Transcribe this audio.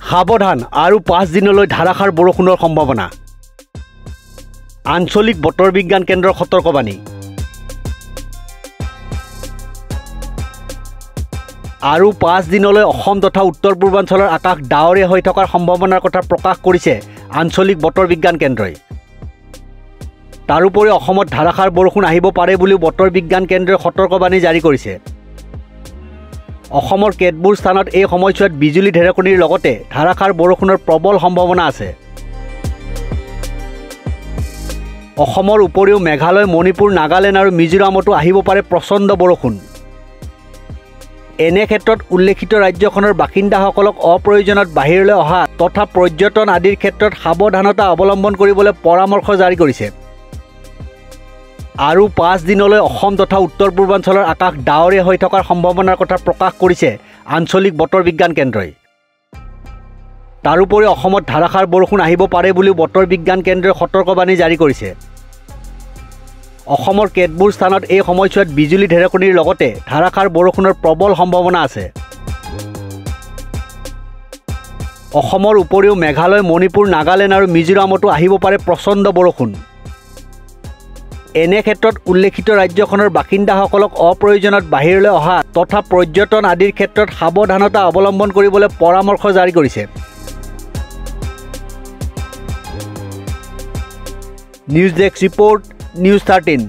সাৱধান আৰু 5 দিনলৈ ধাৰাসাৰ বৰষুণৰ সম্ভাৱনা। আঞ্চলিক বতৰ বিজ্ঞান কেন্দ্ৰৰ সতৰ্কবাণী। আৰু 5 দিনলৈ অসম তথা উত্তৰ পূৰ্বাঞ্চলৰ আকাশ ডাৱৰীয়া হৈ থকাৰ সম্ভাৱনাৰ কথা প্ৰকাশ কৰিছে আঞ্চলিক বতৰ বিজ্ঞান কেন্দ্ৰই। তাৰোপৰি অসমত ধাৰাসাৰ বৰষুণ আহিব পাৰে বুলিও বতৰ বিজ্ঞান কেন্দ্ৰই সতৰ্কবাণী জাৰি কৰিছে। অসমৰ কেতবোৰ স্থানত এই সময়ছোৱাত বিজুলী ঢেৰেকণিৰ লগতে ধাৰাসাৰ বৰষুণৰ প্ৰবল সম্ভাৱনা আছে। অসমৰ উপৰিও মেঘালয়, মণিপুৰ, নাগালেণ্ড আৰু মিজোৰামতো আহিব পাৰে প্ৰচণ্ড বৰষুণ। এনে ক্ষেত্ৰত উল্লেখিত ৰাজ্যখনৰ বাসিন্দাসকলক অপ্ৰয়োজনত বাহিৰলৈ অহা তথা পৰ্যটন আদিৰ ক্ষেত্ৰত সাৱধানতা অৱলম্বন কৰিবলৈ পৰামৰ্শ জাৰি কৰিছে। আৰু 5 দিনলৈ অসম তথা উত্তৰ পূৰ্বাঞ্চলৰ আকাশ ডাৱৰীয়া হৈ থকাৰ সম্ভাৱনাৰ কথা প্ৰকাশ কৰিছে আঞ্চলিক বতৰ বিজ্ঞান কেন্দ্ৰই। তাৰোপৰি অসমত ধাৰাসাৰ বৰষুণ আহিব পাৰে বুলিও বতৰ বিজ্ঞান কেন্দ্ৰই সতৰ্কবাণী জাৰি কৰিছে। অসমৰ কেতবোৰ স্থানত এই সময়ছোৱাত বিজুলী ঢেৰেকণিৰ লগতে ধাৰাসাৰ বৰষুণৰ প্ৰবল সম্ভাৱনা আছে। অসমৰ উপৰিও মেঘালয়, মণিপুৰ, নাগালেণ্ড আৰু মিজোৰামতো আহিব পাৰে প্ৰচণ্ড বৰষুণ। এনে ক্ষেত্ৰত উল্লেখিত ৰাজ্যখনৰ বাসিন্দাসকলক অপ্ৰয়োজনত বাহিৰলৈ অহা তথা পৰ্যটন আদিৰ ক্ষেত্ৰত সাৱধানতা অৱলম্বন কৰিবলৈ পৰামৰ্শ জাৰি কৰিছে। News desk report, news 13।